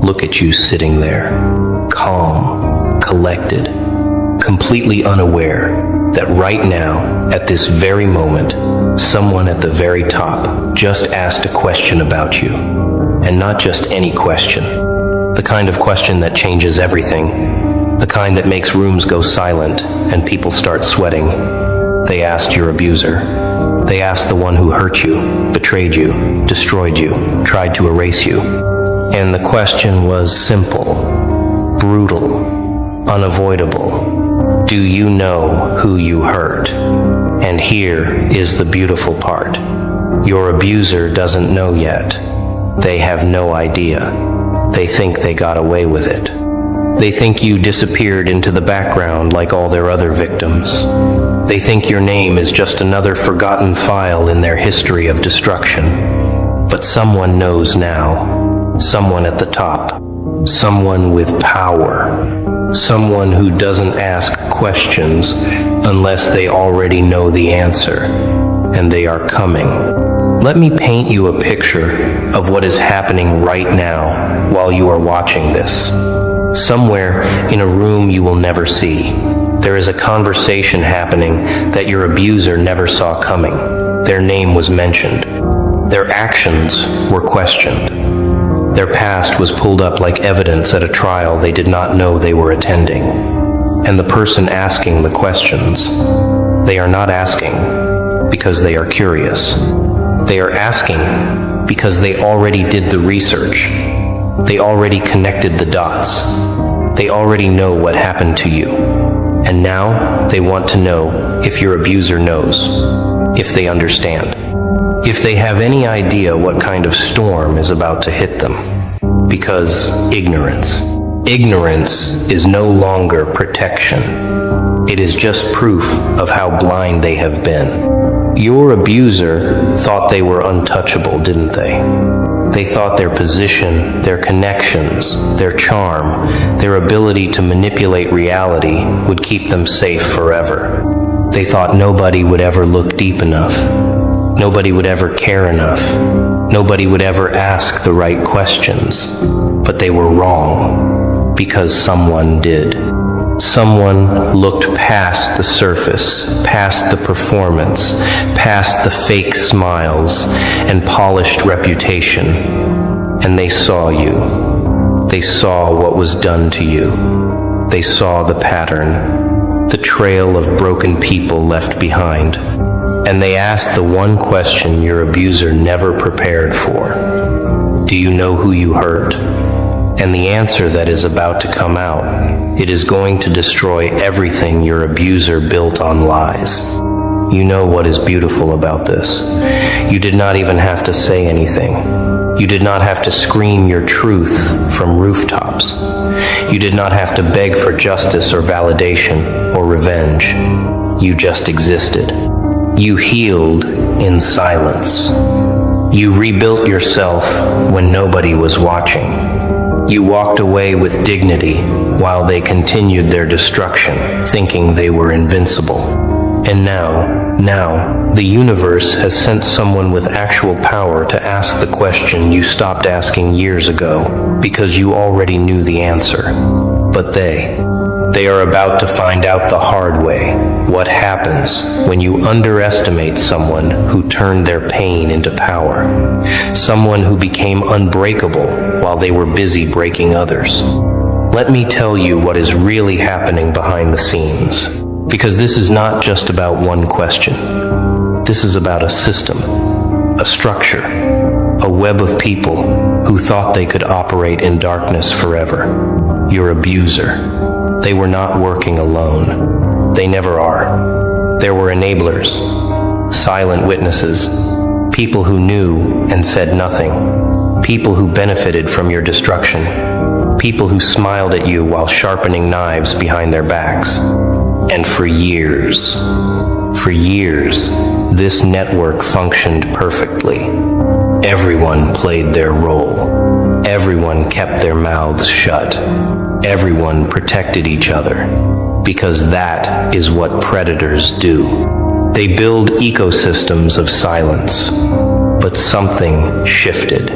Look at you sitting there, calm, collected, completely unaware that right now, at this very moment, someone at the very top just asked a question about you. And not just any question. The kind of question that changes everything. The kind that makes rooms go silent and people start sweating. They asked your abuser. They asked the one who hurt you, betrayed you, destroyed you, tried to erase you. And the question was simple, brutal, unavoidable. Do you know who you hurt? And here is the beautiful part. Your abuser doesn't know yet. They have no idea. They think they got away with it. They think you disappeared into the background like all their other victims. They think your name is just another forgotten file in their history of destruction. But someone knows now. Someone at the top. Someone with power. Someone who doesn't ask questions unless they already know the answer. And they are coming. Let me paint you a picture of what is happening right now while you are watching this. Somewhere in a room you will never see, there is a conversation happening that your abuser never saw coming. Their name was mentioned. Their actions were questioned. Their past was pulled up like evidence at a trial they did not know they were attending. And the person asking the questions, they are not asking because they are curious. They are asking because they already did the research. They already connected the dots. They already know what happened to you. And now they want to know if your abuser knows, if they understand, if they have any idea what kind of storm is about to hit them. Because ignorance is no longer protection. It is just proof of how blind they have been. Your abuser thought they were untouchable, didn't they? They thought their position, their connections, their charm, their ability to manipulate reality would keep them safe forever. They thought nobody would ever look deep enough. Nobody would ever care enough. Nobody would ever ask the right questions. But they were wrong, because someone did. Someone looked past the surface, past the performance, past the fake smiles and polished reputation, and they saw you. They saw what was done to you. They saw the pattern, the trail of broken people left behind, and they asked the one question your abuser never prepared for. Do you know who you hurt? And the answer that is about to come out, it is going to destroy everything your abuser built on lies. You know what is beautiful about this. You did not even have to say anything. You did not have to scream your truth from rooftops. You did not have to beg for justice or validation or revenge. You just existed. You healed in silence. You rebuilt yourself when nobody was watching. You walked away with dignity while they continued their destruction, thinking they were invincible. And now, the universe has sent someone with actual power to ask the question you stopped asking years ago, because you already knew the answer. But they are about to find out the hard way what happens when you underestimate someone who turned their pain into power, someone who became unbreakable while they were busy breaking others. Let me tell you what is really happening behind the scenes, because this is not just about one question. This is about a system, a structure, a web of people who thought they could operate in darkness forever. Your abuser. They were not working alone. They never are. There were enablers, silent witnesses, people who knew and said nothing, people who benefited from your destruction, people who smiled at you while sharpening knives behind their backs. And for years, this network functioned perfectly. Everyone played their role. Everyone kept their mouths shut. Everyone protected each other, because that is what predators do. They build ecosystems of silence, but something shifted.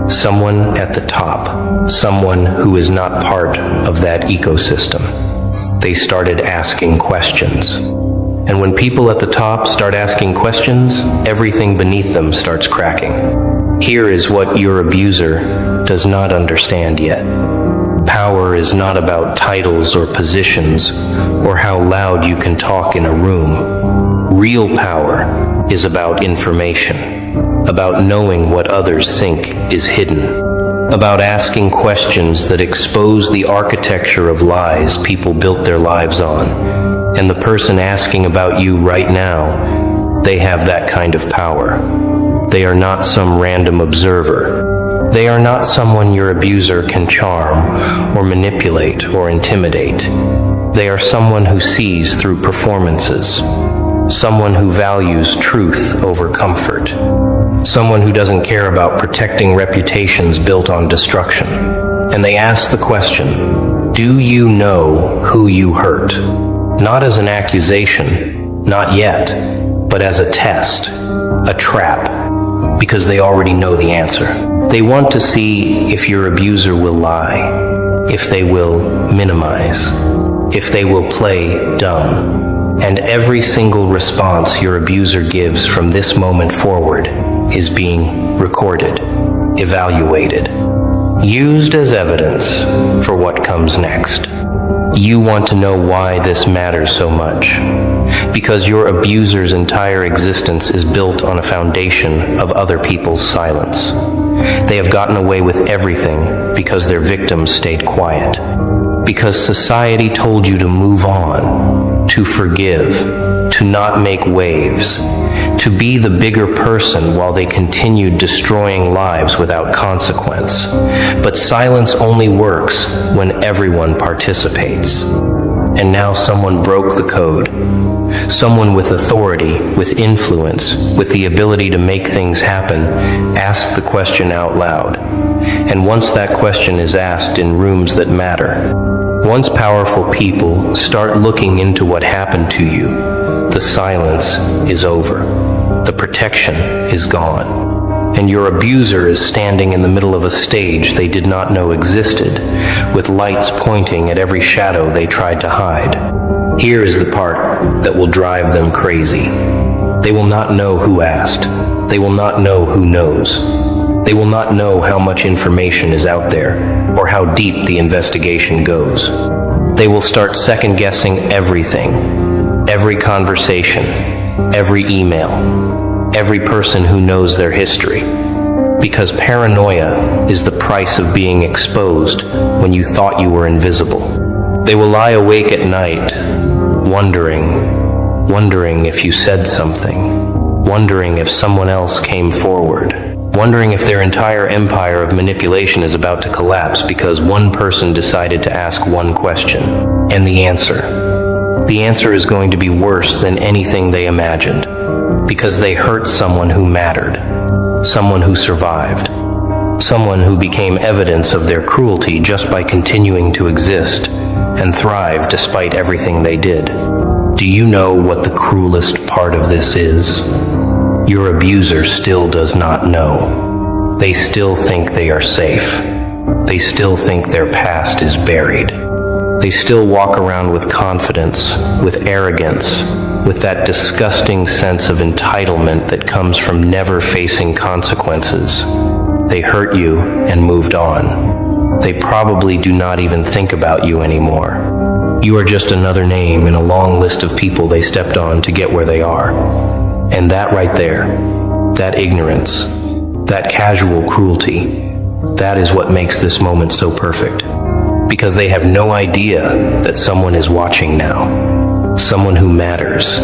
someone at the top, someone who is not part of that ecosystem. They started asking questions. And when people at the top start asking questions, everything beneath them starts cracking. Here is what your abuser does not understand yet. Power is not about titles or positions, or how loud you can talk in a room. Real power is about information, about knowing what others think is hidden, about asking questions that expose the architecture of lies people built their lives on. And the person asking about you right now, they have that kind of power. They are not some random observer. They are not someone your abuser can charm or manipulate or intimidate. They are someone who sees through performances, someone who values truth over comfort, someone who doesn't care about protecting reputations built on destruction. And they ask the question, do you know who you hurt? Not as an accusation, not yet, but as a test, a trap, because they already know the answer. They want to see if your abuser will lie, if they will minimize, if they will play dumb. And every single response your abuser gives from this moment forward is being recorded, evaluated, used as evidence for what comes next. You want to know why this matters so much, because your abuser's entire existence is built on a foundation of other people's silence. They have gotten away with everything because their victims stayed quiet, because society told you to move on, to forgive, to not make waves, to be the bigger person while they continued destroying lives without consequence. But silence only works when everyone participates. And now someone broke the code. Someone with authority, with influence, with the ability to make things happen, asked the question out loud. And once that question is asked in rooms that matter, once powerful people start looking into what happened to you, the silence is over. The protection is gone, and your abuser is standing in the middle of a stage they did not know existed, with lights pointing at every shadow they tried to hide. Here is the part that will drive them crazy. They will not know who asked. They will not know who knows. They will not know how much information is out there, or how deep the investigation goes. They will start second-guessing everything, every conversation, every email, every person who knows their history, because paranoia is the price of being exposed when you thought you were invisible. They will lie awake at night, wondering if you said something, wondering if someone else came forward, wondering if their entire empire of manipulation is about to collapse because one person decided to ask one question. And the answer is going to be worse than anything they imagined, because they hurt someone who mattered, someone who survived, someone who became evidence of their cruelty just by continuing to exist and thrive despite everything they did. Do you know what the cruelest part of this is? Your abuser still does not know. They still think they are safe. They still think their past is buried. They still walk around with confidence, with arrogance, with that disgusting sense of entitlement that comes from never facing consequences. They hurt you and moved on. They probably do not even think about you anymore. You are just another name in a long list of people they stepped on to get where they are. And that right there, that ignorance, that casual cruelty, that is what makes this moment so perfect. Because they have no idea that someone is watching now. Someone who matters.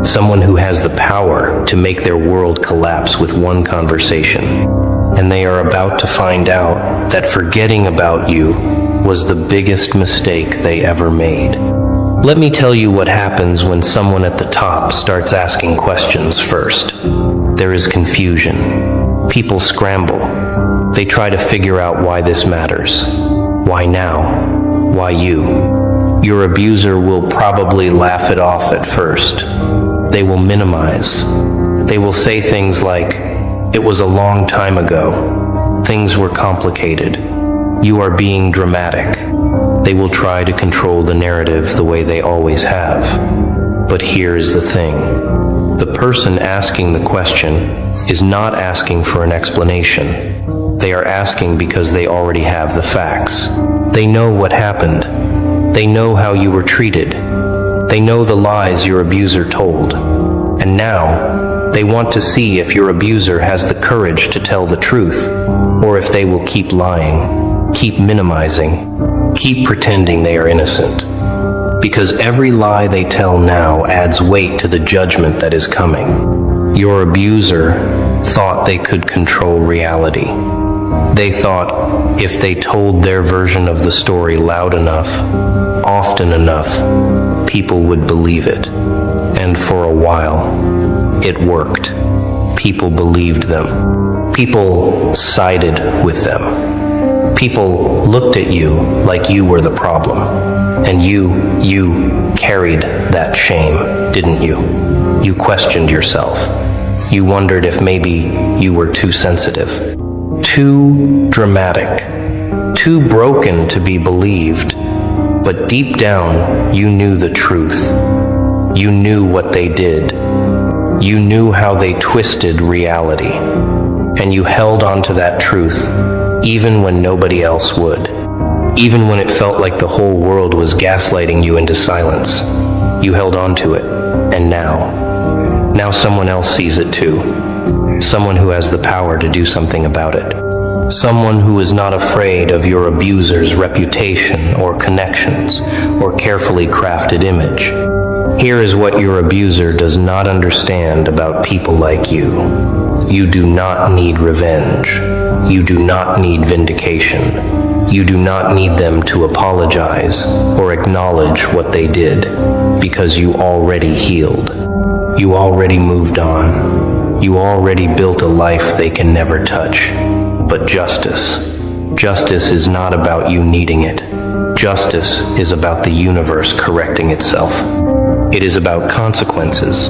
Someone who has the power to make their world collapse with one conversation. And they are about to find out that forgetting about you was the biggest mistake they ever made. Let me tell you what happens when someone at the top starts asking questions first. There is confusion. People scramble. They try to figure out why this matters. Why now? Why you? Your abuser will probably laugh it off at first. They will minimize. They will say things like, "It was a long time ago." Things were complicated. You are being dramatic. They will try to control the narrative the way they always have. But here is the thing. The person asking the question is not asking for an explanation. They are asking because they already have the facts. They know what happened. They know how you were treated. They know the lies your abuser told. And now, they want to see if your abuser has the courage to tell the truth, or if they will keep lying, keep minimizing, keep pretending they are innocent. Because every lie they tell now adds weight to the judgment that is coming. Your abuser thought they could control reality. They thought if they told their version of the story loud enough, often enough, people would believe it. And for a while, it worked. People believed them. People sided with them. People looked at you like you were the problem. And you carried that shame, didn't you? You questioned yourself. You wondered if maybe you were too sensitive, too dramatic, too broken to be believed. But deep down, you knew the truth. You knew what they did. You knew how they twisted reality. And you held on to that truth, even when nobody else would. Even when it felt like the whole world was gaslighting you into silence, you held on to it. And now someone else sees it too. Someone who has the power to do something about it. Someone who is not afraid of your abuser's reputation or connections or carefully crafted image. Here is what your abuser does not understand about people like you. You do not need revenge. You do not need vindication. You do not need them to apologize or acknowledge what they did, because you already healed. You already moved on. You already built a life they can never touch. But justice is not about you needing it. Justice is about the universe correcting itself. It is about consequences,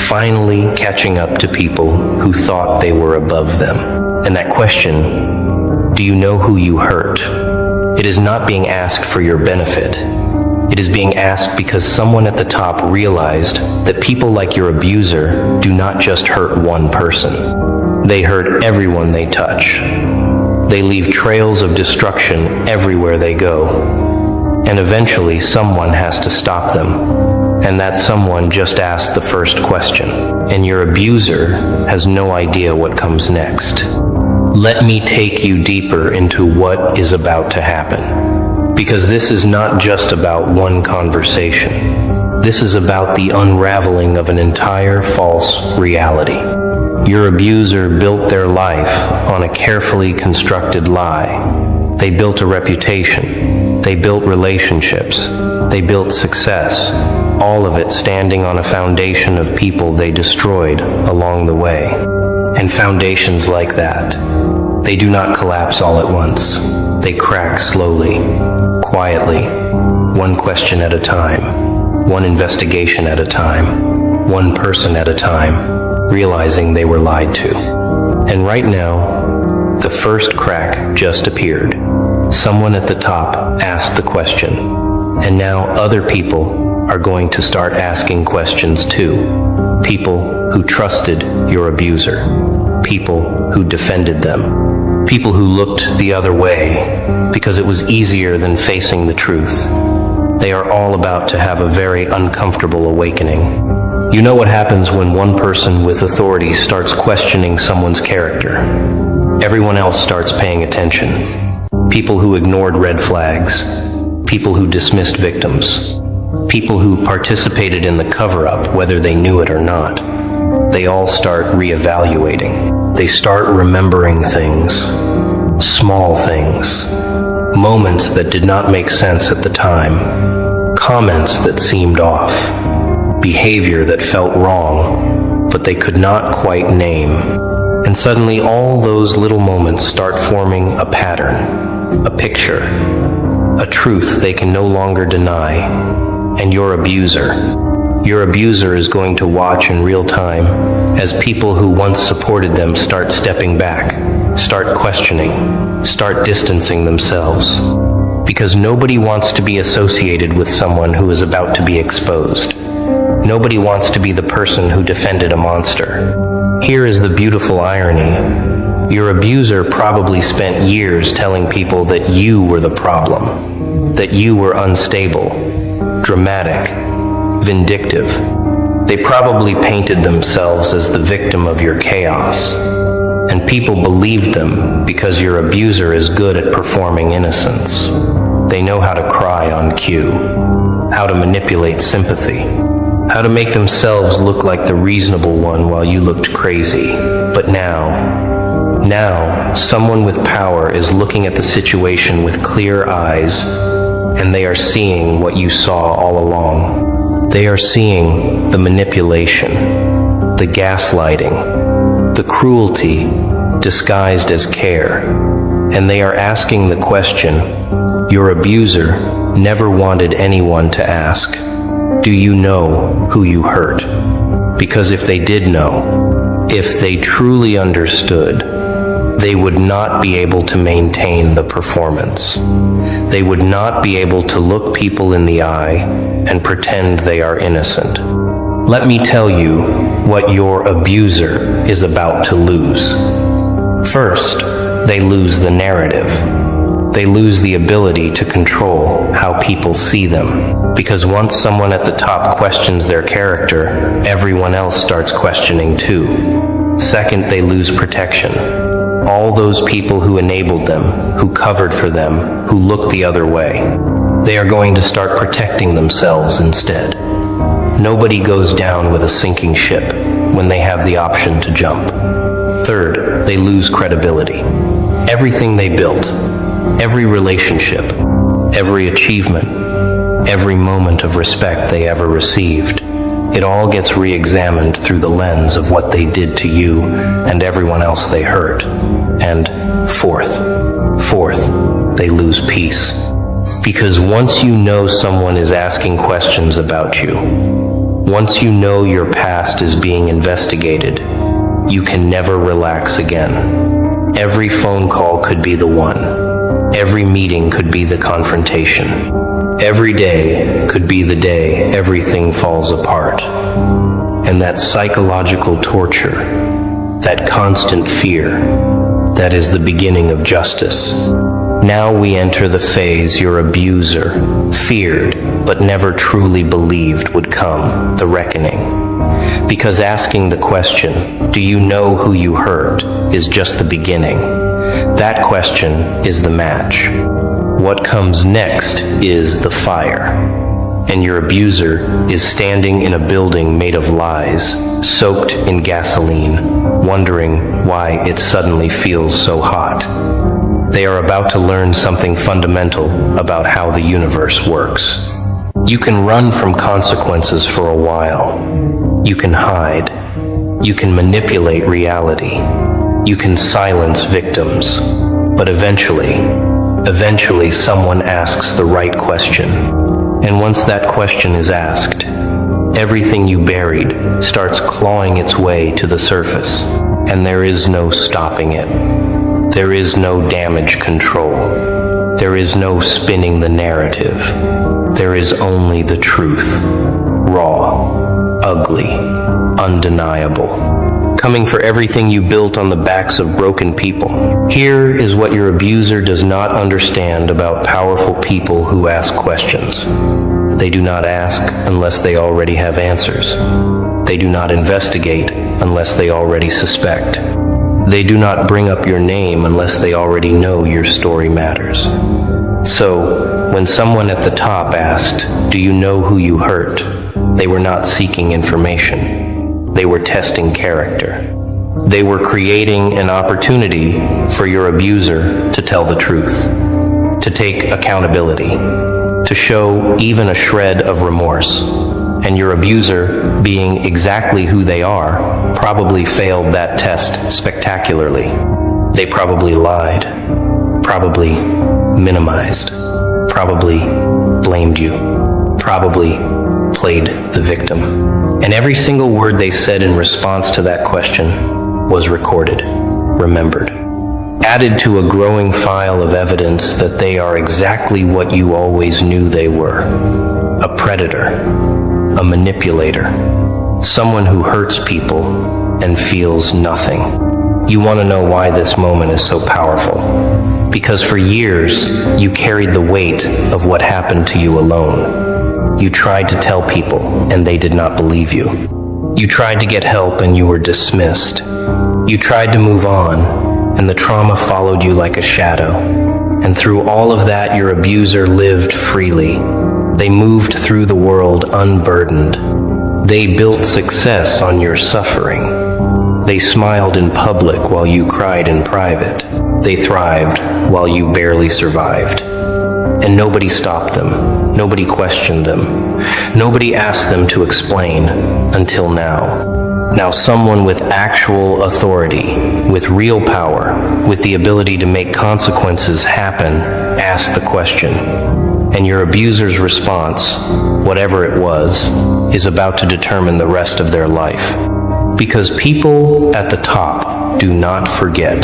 finally catching up to people who thought they were above them. And that question, do you know who you hurt? It is not being asked for your benefit. It is being asked because someone at the top realized that people like your abuser do not just hurt one person. They hurt everyone they touch. They leave trails of destruction everywhere they go. And eventually someone has to stop them. And that someone just asked the first question. And your abuser has no idea what comes next. Let me take you deeper into what is about to happen. Because this is not just about one conversation. This is about the unraveling of an entire false reality. Your abuser built their life on a carefully constructed lie. They built a reputation. They built relationships. They built success. All of it standing on a foundation of people they destroyed along the way. And foundations like that, they do not collapse all at once. They crack slowly, quietly, one question at a time, one investigation at a time, one person at a time, realizing they were lied to. And right now, the first crack just appeared. Someone at the top asked the question, and now other people are going to start asking questions too. People who trusted your abuser. People who defended them. People who looked the other way because it was easier than facing the truth. They are all about to have a very uncomfortable awakening. You know what happens when one person with authority starts questioning someone's character. Everyone else starts paying attention. People who ignored red flags. People who dismissed victims. People who participated in the cover-up, whether they knew it or not. They all start reevaluating. They start remembering things, small things, moments that did not make sense at the time, comments that seemed off, behavior that felt wrong, but they could not quite name. And suddenly all those little moments start forming a pattern, a picture, a truth they can no longer deny. And your abuser is going to watch in real time as people who once supported them start stepping back, start questioning, start distancing themselves. Because nobody wants to be associated with someone who is about to be exposed. Nobody wants to be the person who defended a monster. Here is the beautiful irony. Your abuser probably spent years telling people that you were the problem, that you were unstable, dramatic, vindictive. They probably painted themselves as the victim of your chaos. And people believed them because your abuser is good at performing innocence. They know how to cry on cue, how to manipulate sympathy, how to make themselves look like the reasonable one while you looked crazy. But now, someone with power is looking at the situation with clear eyes, and they are seeing what you saw all along. They are seeing the manipulation, the gaslighting, the cruelty disguised as care, and they are asking the question your abuser never wanted anyone to ask. Do you know who you hurt? Because if they did know, if they truly understood, they would not be able to maintain the performance. They would not be able to look people in the eye and pretend they are innocent. Let me tell you what your abuser is about to lose. First, they lose the narrative. They lose the ability to control how people see them. Because once someone at the top questions their character, everyone else starts questioning too. Second, they lose protection. All those people who enabled them, who covered for them, who looked the other way, they are going to start protecting themselves instead. Nobody goes down with a sinking ship when they have the option to jump. Third, they lose credibility. Everything they built, every relationship, every achievement, every moment of respect they ever received, it all gets re-examined through the lens of what they did to you and everyone else they hurt. And fourth, they lose peace. Because once you know someone is asking questions about you, once you know your past is being investigated, you can never relax again. Every phone call could be the one. Every meeting could be the confrontation. Every day could be the day everything falls apart. And that psychological torture, that constant fear, that is the beginning of justice. Now we enter the phase your abuser feared but never truly believed would come, the reckoning. Because asking the question, do you know who you hurt, is just the beginning. That question is the match. What comes next is the fire. And your abuser is standing in a building made of lies, soaked in gasoline, wondering why it suddenly feels so hot. They are about to learn something fundamental about how the universe works. You can run from consequences for a while. You can hide. You can manipulate reality. You can silence victims. But eventually someone asks the right question. And once that question is asked, everything you buried starts clawing its way to the surface, and there is no stopping it. There is no damage control. There is no spinning the narrative. There is only the truth. Raw, ugly, undeniable. Coming for everything you built on the backs of broken people. Here is what your abuser does not understand about powerful people who ask questions. They do not ask unless they already have answers. They do not investigate unless they already suspect. They do not bring up your name unless they already know your story matters. So, when someone at the top asked, do you know who you hurt? They were not seeking information. They were testing character. They were creating an opportunity for your abuser to tell the truth, to take accountability, to show even a shred of remorse. And your abuser, being exactly who they are, probably failed that test spectacularly. They probably lied, probably minimized, probably blamed you, probably played the victim. And every single word they said in response to that question was recorded, remembered. added to a growing file of evidence that they are exactly what you always knew they were: a predator, a manipulator, someone who hurts people and feels nothing. You want to know why this moment is so powerful? Because for years, you carried the weight of what happened to you alone. You tried to tell people, and they did not believe you. You tried to get help, and you were dismissed. You tried to move on, and the trauma followed you like a shadow. And through all of that, your abuser lived freely. They moved through the world unburdened. They built success on your suffering. They smiled in public while you cried in private. They thrived while you barely survived. And nobody stopped them. Nobody questioned them. Nobody asked them to explain until now. Now someone with actual authority, with real power, with the ability to make consequences happen, asked the question. And your abuser's response, whatever it was, is about to determine the rest of their life. Because people at the top do not forget.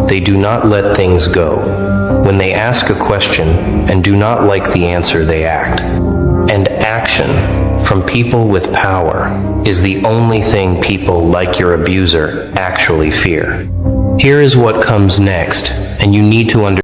They do not let things go. When they ask a question and do not like the answer, they act. And action from people with power is the only thing people like your abuser actually fear. Here is what comes next, and you need to understand